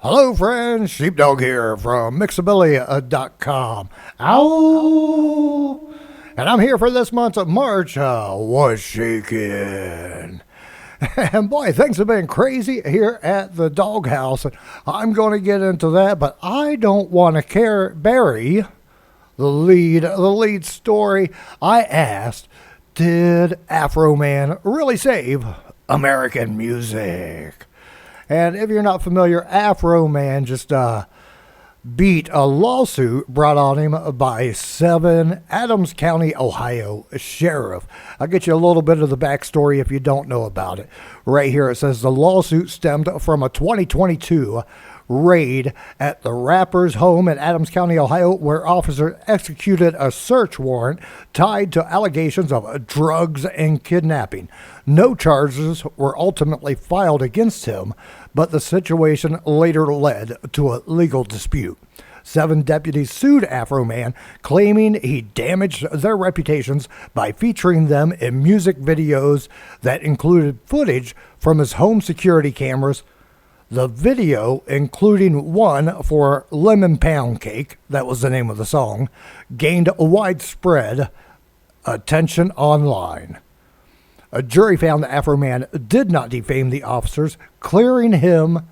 Hello, friends. Sheepdog here from Mixabilly.com. Ow! And I'm here for this month's Marge was Shakin. And boy, things have been crazy here at the doghouse. I'm going to get into that, but I don't want to bury the lead story. I asked, did Afroman really save American music? And if you're not familiar, Afroman just beat a lawsuit brought on him by 7 Adams County, Ohio sheriff. I'll get you a little bit of the backstory if you don't know about it. Right here it says the lawsuit stemmed from a 2022 raid at the rapper's home in Adams County, Ohio, where officers executed a search warrant tied to allegations of drugs and kidnapping. No charges were ultimately filed against him, but the situation later led to a legal dispute. 7 deputies sued Afroman, claiming he damaged their reputations by featuring them in music videos that included footage from his home security cameras. The video, including one for Lemon Pound Cake, that was the name of the song, gained widespread attention online. A jury found that Afroman did not defame the officers, clearing him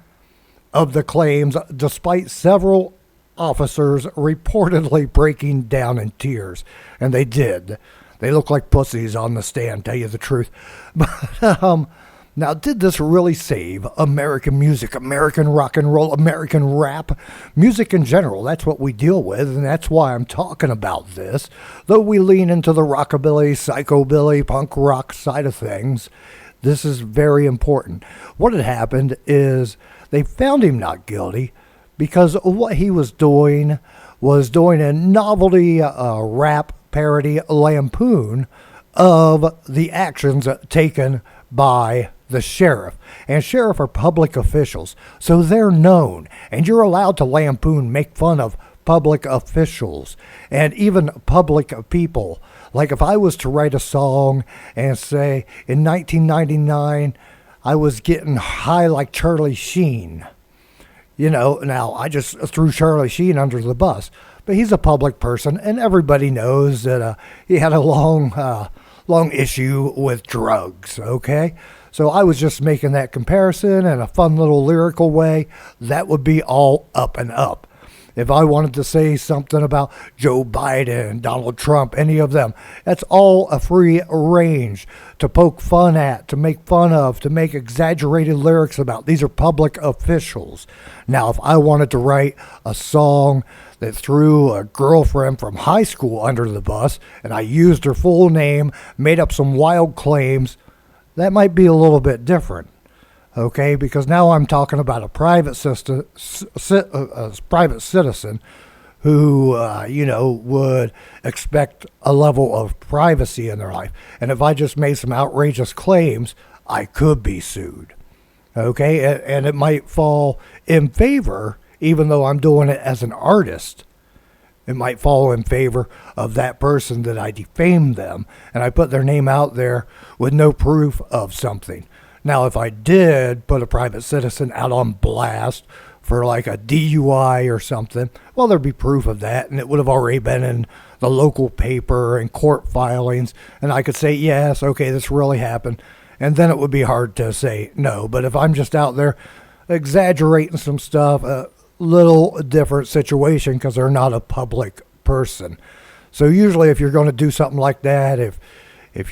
of the claims despite several officers reportedly breaking down in tears. And they did. They look like pussies on the stand, tell you the truth. But, now, did this really save American music, American rock and roll, American rap? Music in general, that's what we deal with, and that's why I'm talking about this. Though we lean into the rockabilly, psychobilly, punk rock side of things, this is very important. What had happened is they found him not guilty because what he was doing a novelty rap parody lampoon of the actions taken by the sheriff. And sheriff are public officials, so they're known. And you're allowed to lampoon, make fun of public officials and even public people. Like if I was to write a song and say, in 1999, I was getting high like Charlie Sheen. You know, now I just threw Charlie Sheen under the bus. But he's a public person, and everybody knows that he had a long issue with drugs, okay? So I was just making that comparison in a fun little lyrical way. That would be all up and up. If I wanted to say something about Joe Biden, Donald Trump, any of them, that's all a free range to poke fun at, to make fun of, to make exaggerated lyrics about. These are public officials. Now, if I wanted to write a song that threw a girlfriend from high school under the bus, and I used her full name, made up some wild claims, that might be a little bit different, okay? Because now I'm talking about a private citizen who, would expect a level of privacy in their life. And if I just made some outrageous claims, I could be sued, okay? And it might fall in favor, even though I'm doing it as an artist. It might fall in favor of that person that I defamed them and I put their name out there with no proof of something. Now, if I did put a private citizen out on blast for like a DUI or something, well, there'd be proof of that, and it would have already been in the local paper and court filings, and I could say, yes, okay, this really happened, and then it would be hard to say no. But if I'm just out there exaggerating some stuff, little different situation because they're not a public person. So usually if you're going to do something like that, if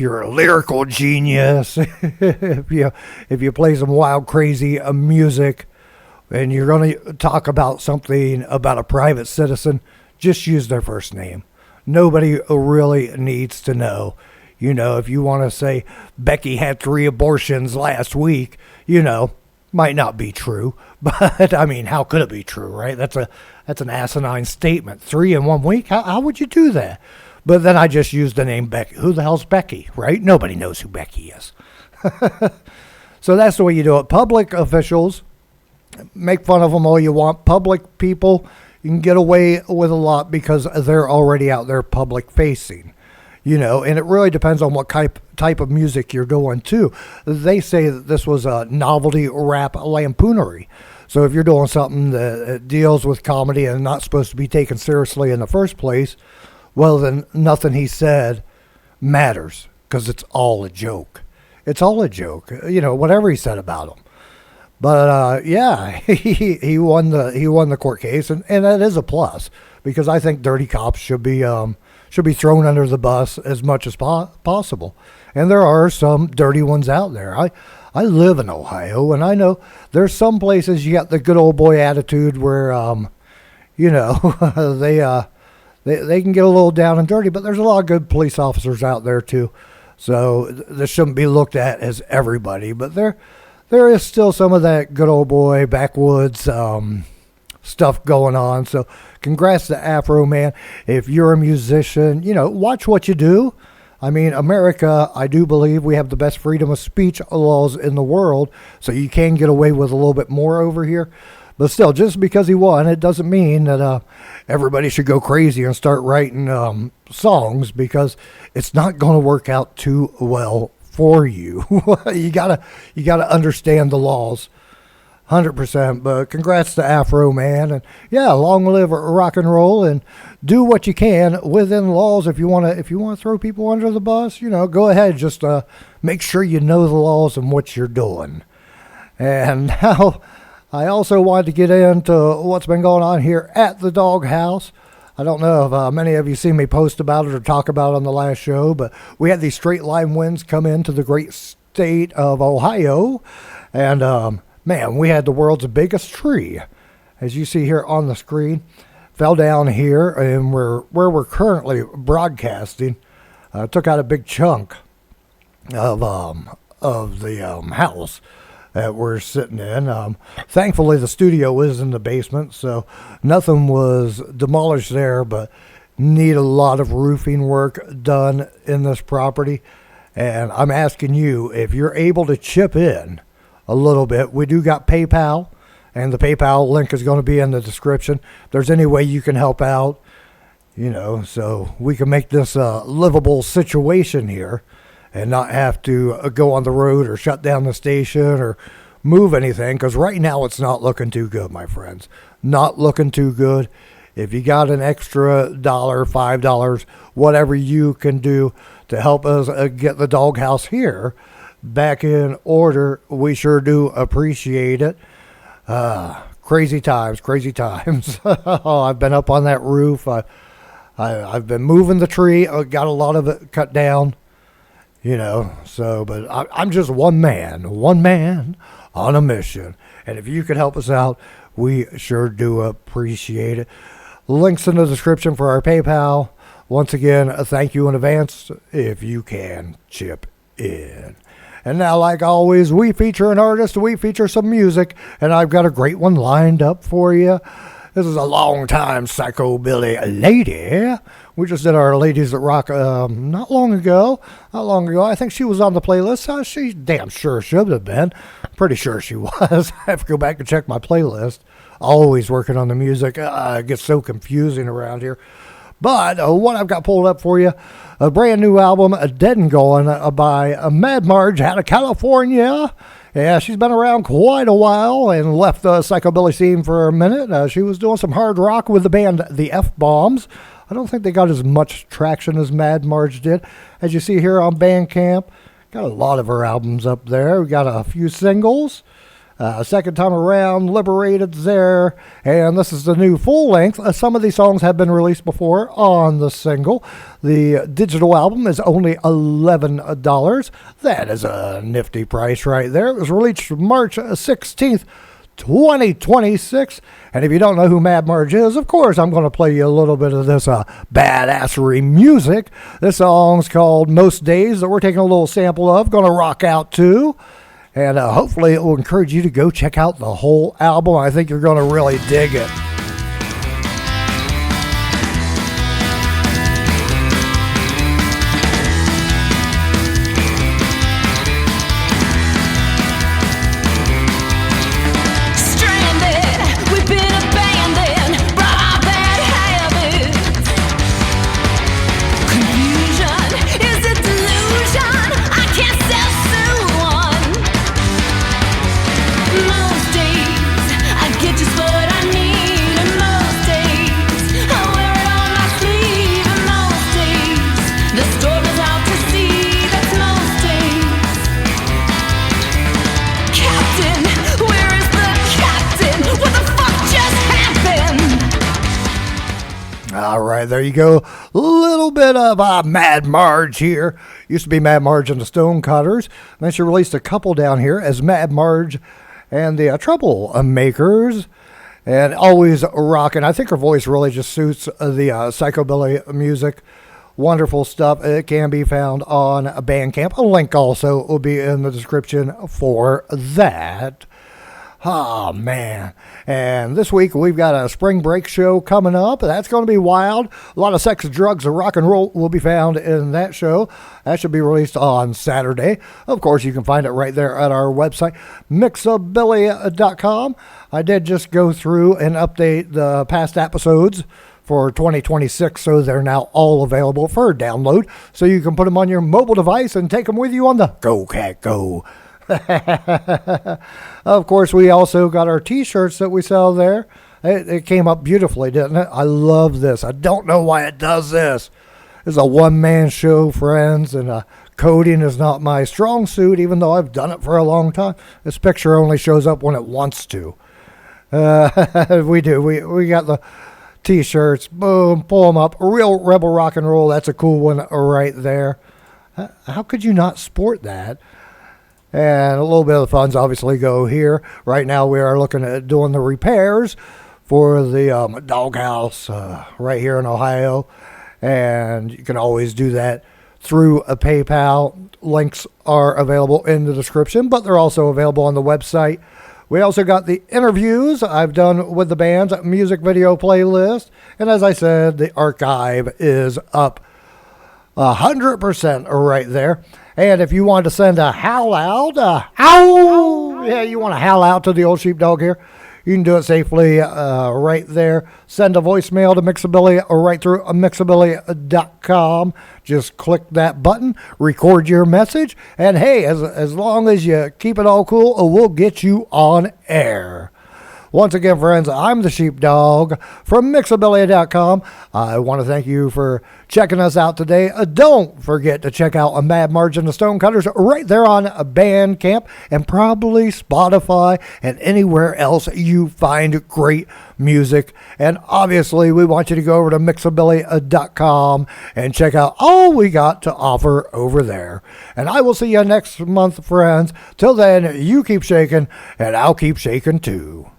you're a lyrical genius, if you play some wild crazy music and you're going to talk about something about a private citizen, just use their first name. Nobody really needs to know. You know, if you want to say Becky had 3 abortions last week, might not be true, but I mean, how could it be true, right? That's an asinine statement. 3 in 1 week? How would you do that? But then I just used the name Becky. Who the hell's Becky, right? Nobody knows who Becky is. So that's the way you do it. Public officials, make fun of them all you want. Public people, you can get away with a lot because they're already out there public facing. And it really depends on what type of music you're doing to. They say that this was a novelty rap lampoonery. So if you're doing something that deals with comedy and not supposed to be taken seriously in the first place, well, then nothing he said matters because it's all a joke. It's all a joke, whatever he said about him. But yeah, he won the court case, and that is a plus because I think dirty cops should be thrown under the bus as much as possible. And there are some dirty ones out there. I live in Ohio, and I know there's some places you got the good old boy attitude where they can get a little down and dirty, but there's a lot of good police officers out there too. So this shouldn't be looked at as everybody, but there is still some of that good old boy backwoods stuff going on. So congrats to Afroman. If you're a musician, watch what you do. I mean, America, I do believe we have the best freedom of speech laws in the world, so you can get away with a little bit more over here. But still, just because he won, it doesn't mean that everybody should go crazy and start writing songs, because it's not going to work out too well for you. You gotta understand the laws, 100%. But congrats to Afroman, and yeah, long live rock and roll, and do what you can within laws. If you wanna throw people under the bus, go ahead. Just make sure you know the laws and what you're doing. And now, I also wanted to get into what's been going on here at the Doghouse. I don't know if many of you seen me post about it or talk about it on the last show, but we had these straight line winds come into the great state of Ohio, and man, we had the world's biggest tree, as you see here on the screen, fell down here, and where we're currently broadcasting, took out a big chunk of the house that we're sitting in. Thankfully, the studio is in the basement, so nothing was demolished there, but need a lot of roofing work done in this property. And I'm asking you, if you're able to chip in a little bit, we do got PayPal, and the PayPal link is going to be in the description. If there's any way you can help out, so we can make this a livable situation here, and not have to go on the road or shut down the station or move anything, because right now it's not looking too good, my friends. Not looking too good. If you got an extra $1, $5, whatever you can do to help us get the Doghouse here back in order, we sure do appreciate it. Crazy times. Oh, I've been up on that roof. I've been moving the tree. I got a lot of it cut down. But I'm just one man on a mission. And if you could help us out, we sure do appreciate it. Links in the description for our PayPal. Once again, a thank you in advance if you can chip in. And now, like always, we feature an artist, we feature some music, and I've got a great one lined up for you. This is a long-time psychobilly lady. We just did our Ladies That Rock not long ago. I think she was on the playlist. She damn sure should have been. Pretty sure she was. I have to go back and check my playlist. Always working on the music. It gets so confusing around here. But what I've got pulled up for you, a brand new album, Dead and Gone, by Mad Marge out of California. Yeah, she's been around quite a while and left the psychobilly scene for a minute. She was doing some hard rock with the band The F-Bombs. I don't think they got as much traction as Mad Marge did. As you see here on Bandcamp, got a lot of her albums up there. We got a few singles. Second time around, Liberated's there, and this is the new full length. Some of these songs have been released before on the single. The digital album is only $11. That is a nifty price right there. It was released March 16th, 2026. And if you don't know who Mad Marge is, of course, I'm going to play you a little bit of this badassery music. This song's called Most Days that we're taking a little sample of. Going to rock out to. And hopefully it will encourage you to go check out the whole album. I think you're going to really dig it. Most days I right, there you go. A little bit of Mad Marge here. Used to be Mad Marge and the Stonecutters. Then she released a couple down here as Mad Marge and the Troublemakers. And always rocking. I think her voice really just suits the psychobilly music. Wonderful stuff. It can be found on Bandcamp. A link also will be in the description for that. Oh, man. And this week we've got a spring break show coming up. That's going to be wild. A lot of sex, drugs, and rock and roll will be found in that show. That should be released on Saturday. Of course, you can find it right there at our website, Mixabilly.com. I did just go through and update the past episodes for 2026, so they're now all available for download. So you can put them on your mobile device and take them with you on the Go Cat Go. Of course, we also got our t-shirts that we sell there. It came up beautifully, didn't it? I love this. I don't know why it does this. It's a one-man show, friends, and coding is not my strong suit, even though I've done it for a long time. This picture only shows up when it wants to. We do. We got the t-shirts. Boom, pull them up. Real Rebel Rock and Roll. That's a cool one right there. How could you not sport that? And a little bit of the funds obviously go here. Right now we are looking at doing the repairs for the doghouse right here in Ohio. And you can always do that through a PayPal. Links are available in the description, but they're also available on the website. We also got the interviews I've done with the band's music video playlist. And as I said, the archive is up 100% right there. And if you want to send a howl out, ow! Yeah, you want to howl out to the old sheepdog here, you can do it safely right there. Send a voicemail to Mixabilly right through Mixabilly.com. Just click that button, record your message, and hey, as long as you keep it all cool, we'll get you on air. Once again, friends, I'm the Sheepdog from Mixabilly.com. I want to thank you for checking us out today. Don't forget to check out Mad Marge and the Stonecutters right there on Bandcamp and probably Spotify and anywhere else you find great music. And obviously, we want you to go over to Mixabilly.com and check out all we got to offer over there. And I will see you next month, friends. Till then, you keep shaking, and I'll keep shaking too.